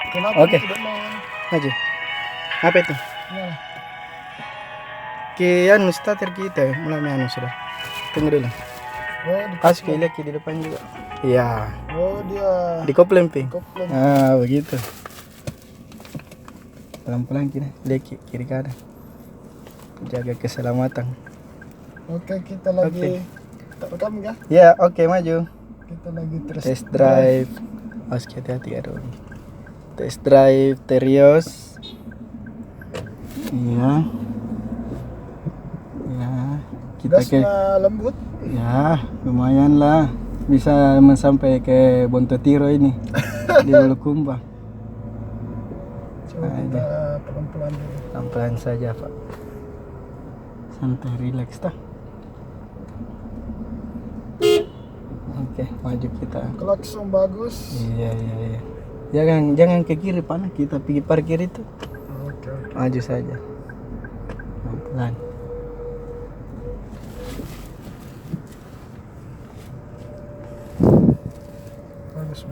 Kenapa Oke. tidak mau? Maju. Apa itu? Ya. Ke anu starter kita ya, mulai anu sudah. Tunggu dulu. Oh, Kasih ke lagi di depan juga. Iya. oh dia Di kopling pi. kopling. Ah, begitu. Pelan-pelan kiri, leki kiri kanan. Jaga keselamatan. Oke, kita lagi tak rekam ya? Ya, oke maju. Kita lagi Test drive. Awas hati-hati ya dong. Test drive Terios. Iya. Ya, kita ke gasnya lembut. ya, lumayan lah. Bisa sampai ke Bontotiro ini. Di Bulukumba. Coba kita pelan-pelan dulu. Pelan-pelan saja, Pak. Santai, relax dah. Oke, maju kita. Klakson bagus. Iya. Jangan ke kiri panah, kita pergi parkir itu. Oke. Maju saja. Pelan. Bagus.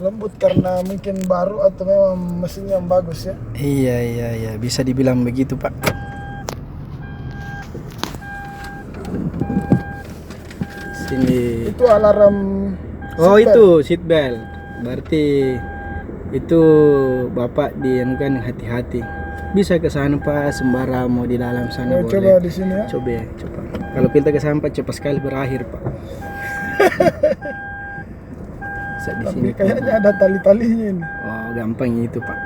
Lembut karena mungkin baru atau memang mesinnya yang bagus ya? Iya, bisa dibilang begitu, Pak. Sini. Itu alarm. Oh, seatbelt. itu seat belt. Berarti itu Bapak kan hati-hati. Bisa ke sana Pak, sembara mau di dalam sana Oh, boleh. coba di sini ya. Coba. Kalau kita ke sana Pak, cepat sekali berakhir Pak. Bisa di Tapi sini. kayaknya ada tali-talinya ini. Oh, gampang itu Pak.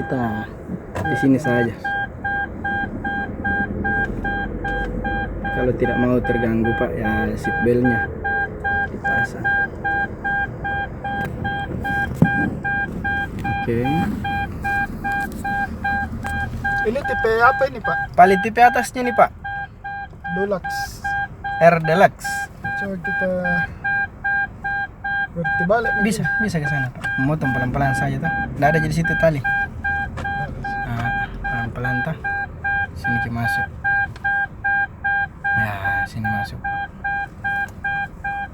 Kita di sini saja. Kalau tidak mau terganggu Pak, ya seat beltnya dipasang. Oke. Ini tipe apa ini Pak? Paling tipe atasnya nih Pak, Deluxe. R Deluxe. Coba kita berarti balik mungkin. Bisa ke sana Pak. Memotong pelan-pelan saja tuh. Nggak ada jadi situ tali. Nah, pelan-pelan tuh. Sini kita masuk. Ya, sini masuk.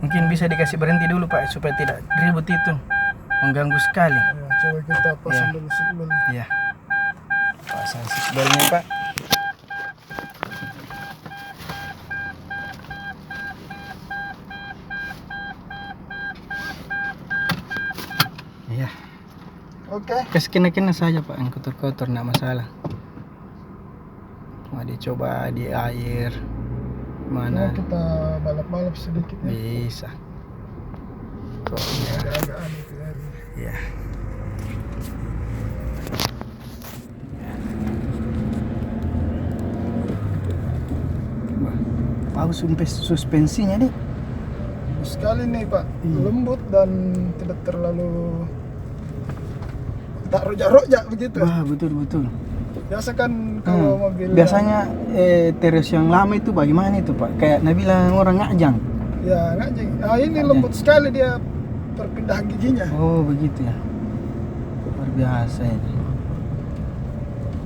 Mungkin bisa dikasih berhenti dulu Pak supaya tidak ribut itu. Mengganggu sekali. Ya, coba kita pasang Ya. dulu seatbelt. Iya. Pasang seatbeltnya Pak. Iya. Oke. Kena saja Pak, yang kotor-kotor enggak masalah. Mau dicoba di air Mana mana kita balap-balap sedikit ya. bisa. Kok ya. Agak-agak aneh ya. Iya. Wah, bagus suspensinya nih. Sekali nih Pak, Iya. lembut dan tidak terlalu tak rojak-rojak begitu. Wah, betul. Biasa kan kalau mobil Biasanya Terios yang lama itu bagaimana itu Pak? Kayak bilang orang ngajang. ya ngajeng. Nah ini lembut sekali dia perpindahan giginya. Oh, begitu ya. Luar biasa ini.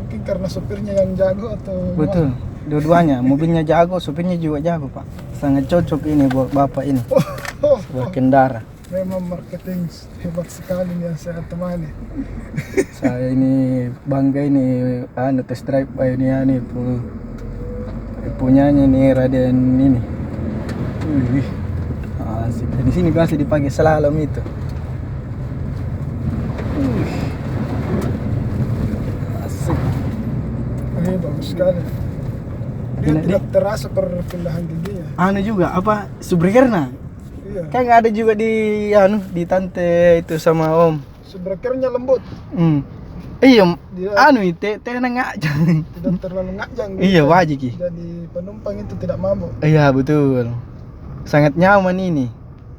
Mungkin karena sopirnya yang jago atau Betul. Dua-duanya, mobilnya jago, sopirnya juga jago Pak. Sangat cocok ini buat Bapak ini Oh, berkendara. memang marketing hebat sekali nih yang saya temani. Saya ini bangga ini test drive Pioneer nih punyanya nih Raden ini. Wih, asik. Di sini biasa dipakai slalom itu. Wih, asik. Ini bagus sekali. Dia Ini, tidak terasa perpindahan giginya. Anu juga apa Subrekerna? Iya. Kan ada juga di tante itu sama Om. Subrekernya lembut, Iya, Dia- itu tenang aja. tidak terlalu ngajang. Iya, wajib Ki. Jadi penumpang itu tidak mabuk. Iya, betul. Sangat nyaman ini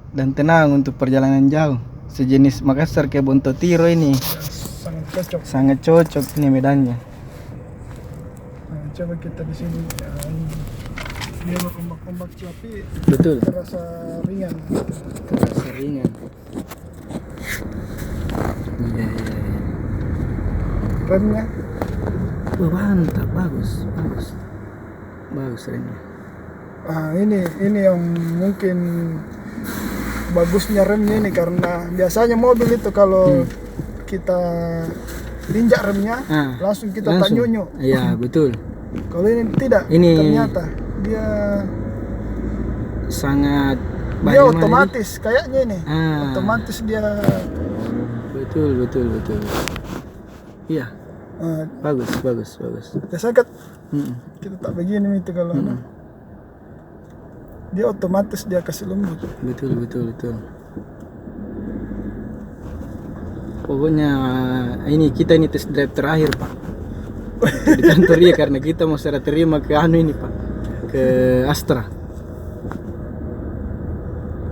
dan tenang untuk perjalanan jauh. Sejenis Makassar ke Bontotiro ini Ya, sangat cocok. sangat cocok ini medannya. Nah, coba kita di sini. Ya, ini. Dia berombak-ombak tapi Betul. terasa ringan. Terasa ringan. Iya. Remnya Wah, mantap, bagus. Bagus remnya. ini yang mungkin bagusnya remnya ini karena biasanya mobil itu kalau kita injak remnya langsung kita tanyonyo. Iya, betul. Kalau ini tidak, Ini ternyata dia sangat dia bagaimana otomatis kayaknya ini. Otomatis dia betul. Iya, bagus. biasanya kan kita tak begini itu kalau ada. Dia otomatis dia kasih lembut. Betul. Pokoknya ini kita ini test drive terakhir Pak di kantor dia karena kita mau serah terima ke anu ini Pak, ke Astra.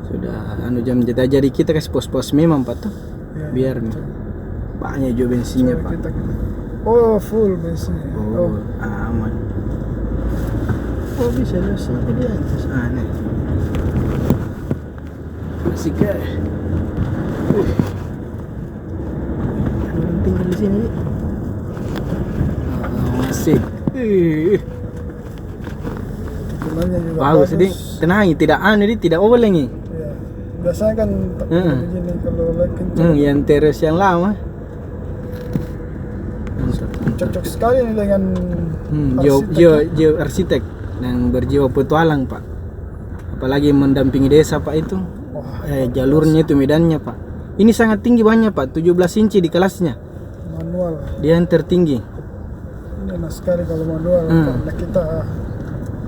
Sudah anu jam jeda jadi kita kasih pos-pos memang Pak tuh Ya, biar banyak juga bensinnya Pak. Oh full bensin. Oh, aman. Oh bisa sampai di atas. Aneh. Asik ya. Ada orang tinggal di sini. Asik. Tikungannya juga Bagus ini. Tenang, tidak aneh, tidak oleng nih. Ya. Biasanya kan tak begini kalau lagi kencang. Yang terus yang lama. Cocok sekali nih dengan Geo arsitek yang berjiwa petualang Pak. Apalagi mendampingi desa Pak itu. Jalurnya itu medannya Pak. Ini sangat tinggi banyak Pak, 17 inci di kelasnya. Manual. Dia yang tertinggi. Ini enak sekali kalau manual karena kita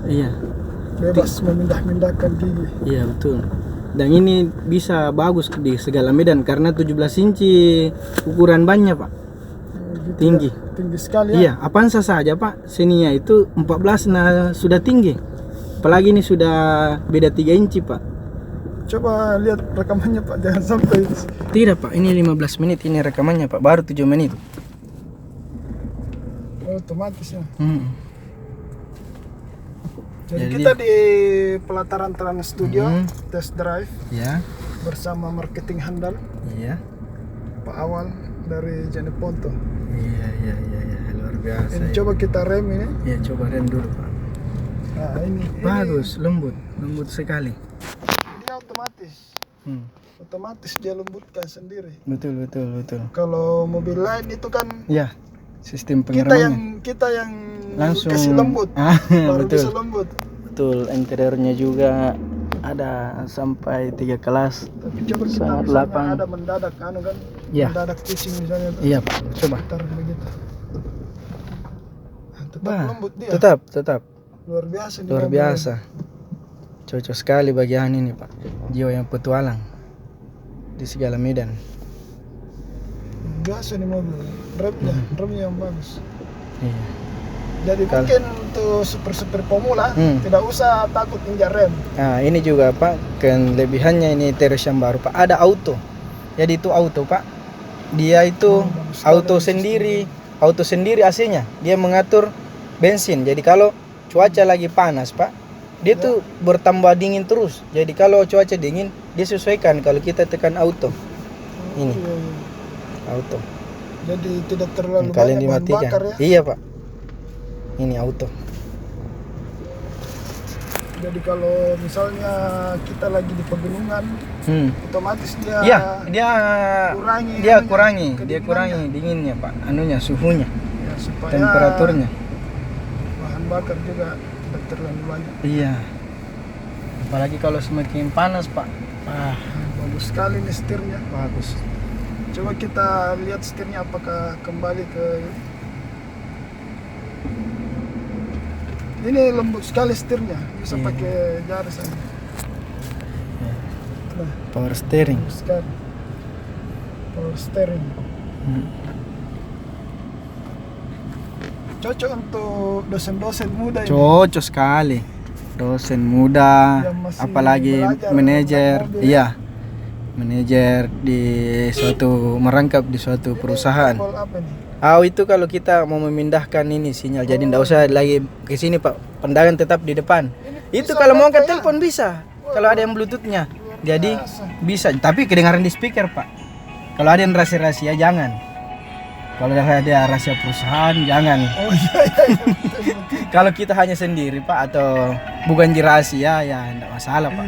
Iya. bebas memindah-mindahkan gigi. Iya betul. Dan ini bisa bagus di segala medan karena 17 inci ukuran bannya Pak. Gitu Tinggi. ya. Tinggi sekali ya. Iya, Avanza saja Pak. Senia itu 14 nah sudah tinggi. Apalagi ini sudah beda 3 inci Pak. Coba lihat rekamannya Pak, jangan sampai. Tidak Pak, ini 15 menit ini rekamannya Pak, baru 7 menit. Otomatis ya. Jadi Jadi kita di pelataran Trans Studio test drive Ya. bersama marketing handal Iya. Pak Awal dari Jeneponto. Iya, luar biasa. Ini coba kita rem ini. Ya coba rem dulu Pak. Nah ini Bagus, lembut sekali. dia otomatis. Otomatis dia lembutkan sendiri. Betul. Kalau mobil lain itu kan Ya, sistem pengeramannya. kita yang Langsung kasih lembut, baru betul. bisa lembut. Betul, interiornya juga ada sampai 3 kelas. Tapi coba kita Sangat misalnya lapang. ada mendadak kan, Ya. mendadak pusing misalnya. Iya Pak, coba. Taruh begitu. Nah, tetap lembut dia. Tetap. Luar biasa. nih Luar mobil. biasa. Cocok sekali bagi ini Pak. Jiwa yang petualang di segala medan. Biasa nih mobil. Remnya yang bagus. Iya. Jadi mungkin untuk super pemula tidak usah takut injak rem. Nah, ini juga Pak, kelebihannya ini terus yang baru Pak, ada auto. Jadi itu auto Pak. Dia itu auto sendiri AC-nya. Dia mengatur bensin. Jadi kalau cuaca lagi panas Pak, dia tuh bertambah dingin terus. Jadi kalau cuaca dingin, dia sesuaikan kalau kita tekan auto. Ini. Iya. Auto. Jadi tidak terlalu Kalian banyak bahan dimatikan. bakar ya. Iya Pak. Ini auto. Jadi kalau misalnya kita lagi di pegunungan, otomatis dia kurangi kedinginannya. dinginnya Pak. Anunya suhunya, Ya, supaya temperaturnya. bahan bakar juga tidak terlalu banyak. Iya. Apalagi kalau semakin panas Pak. Bagus sekali nih setirnya. Bagus. Coba kita lihat setirnya apakah kembali ke. Ini lembut sekali setirnya, bisa pakai jari saja. Nah, Power steering. lembut sekali. Power steering. Cocok untuk dosen-dosen muda ini. Cocok sekali. Dosen muda, Yang masih apalagi belajar manajer. tentang mobil. Iya. Manajer di suatu merangkap di suatu perusahaan. Tombol apa nih? Itu kalau kita mau memindahkan ini sinyal, jadi ndak usah lagi ke sini Pak. Pandangan tetap di depan. Itu bisa kalau mau angkat pakai ya? telepon bisa. Kalau ada yang bluetoothnya, jadi biasa. bisa. Tapi kedengaran di speaker Pak. Kalau ada yang rahasia jangan. Kalau ada rahasia perusahaan jangan. Oh iya. Betul. Kalau kita hanya sendiri Pak atau bukan rahasia ya enggak masalah Pak.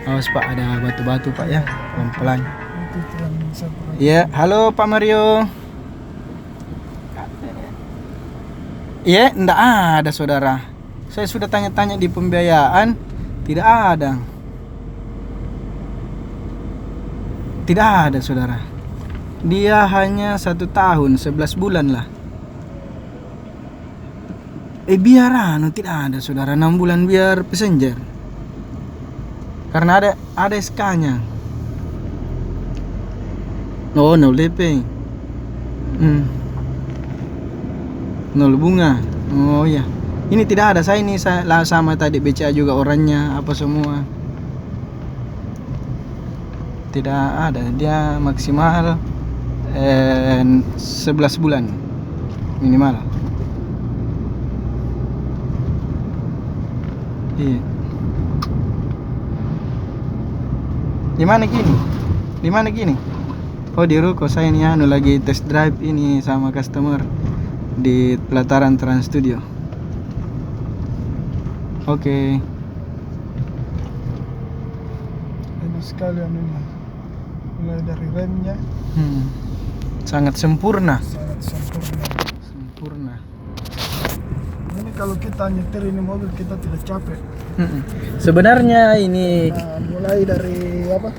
Awas Pak, ada batu-batu Pak ya, pelan-pelan. Itu yang saya pernah. Iya, halo Pak Mario. Iya, enggak ada saudara. Saya sudah tanya-tanya di pembiayaan, tidak ada. Tidak ada saudara. Dia hanya 1 tahun 11 bulan lah. Biar tidak ada saudara, 6 bulan biar passenger. Karena ada SK-nya. Oh, 0 DP. 0 bunga. Oh iya. Ini tidak ada, saya ini sama tadi BCA juga orangnya apa semua. Tidak ada, dia maksimal 11 bulan minimal. Iya. Di mana gini? Di mana gini? Oh, di ruko. Saya ini lagi test drive ini sama customer di pelataran Trans Studio. Oke. Enak sekali anunya. Mulai dari remnya Sangat sempurna. sangat sempurna. Sempurna. Ini kalau kita nyetir ini mobil kita tidak capek. Sebenarnya ini Nah, mulai dari apa?